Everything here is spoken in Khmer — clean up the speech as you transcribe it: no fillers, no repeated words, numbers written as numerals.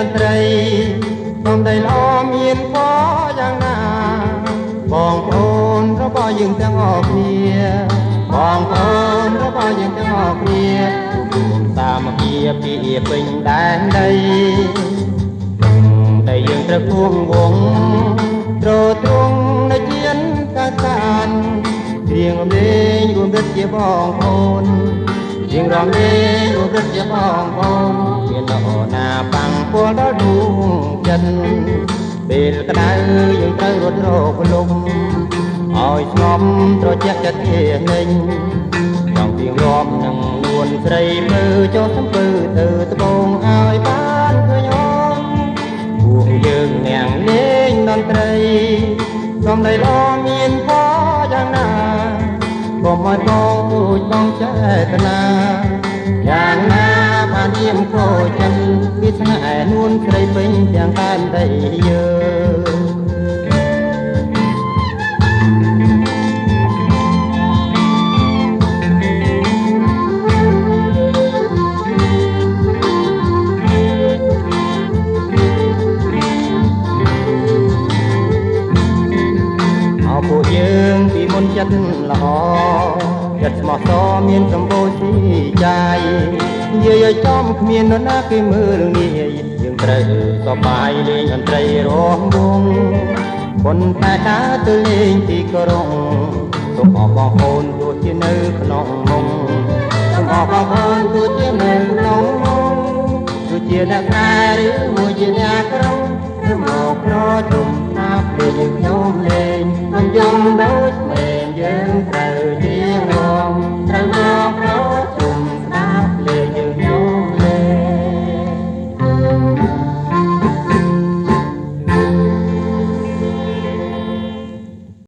តន្ត្រីសំដីល្អមានពណ៌យ៉ាងណាបងប្អូនរបស់យើងទាំងអស់គ្នាបងប្អូនរបស់យើងទាំងអស់គ្នាសាមគ្គីពីពេញដែនដីតែយើងត្រូវគង់វងត្រទ្រង់នៅជាតិកាសានរៀងរំលែងរួមរឹតជាបងប្អូនរៀងរំលែងរួមរឹតជាបងប្អូនមានល្អណាបាំងពលដល់ដួងចិត្តពេលក្តៅយើងត្រូវរត់រកលំឲ្យស្ងប់ត្រជាក់ចិត្តជានិញចង់ទៀងរាប់នឹងនួនស្រីមើលចុះសំពើទៅត្បូងឲ្យបានឃើញអូនពួកយើងអ្នកលេងតន្ត្រីសំដីល្អមានពណ៌យ៉ាងណាកុំឲ្យបងទូចបងចេតនាយ៉ាងណាបានយាមខូចចិត្តវាស្នេហ៍នួនស្រីពេញទាំងដែនដីយើងពួកយើងពីមុនចិត្តល្អចិត្តស្មោះសរមានសម្បូរជីចាយនិយាយឲ្យចំគ្មាននរណាគេមើលងាយយើងត្រូវសប្បាយលេងតន្ត្រីរំវងប៉ុន្តែដើរទៅលេងទីក្រុងសូមអរបងប្អូនទោះជានៅក្នុងមុំសូមអរបងប្អូនទោះជានៅក្នុងមុំទោះជាអ្នកខ្នាឬមួយជាអ្នកក្រុងសូមអរក្រជុំណាប់ពេលយើងខ្ញុំលេងមិនយំដូចស្មែយើងត្រូវ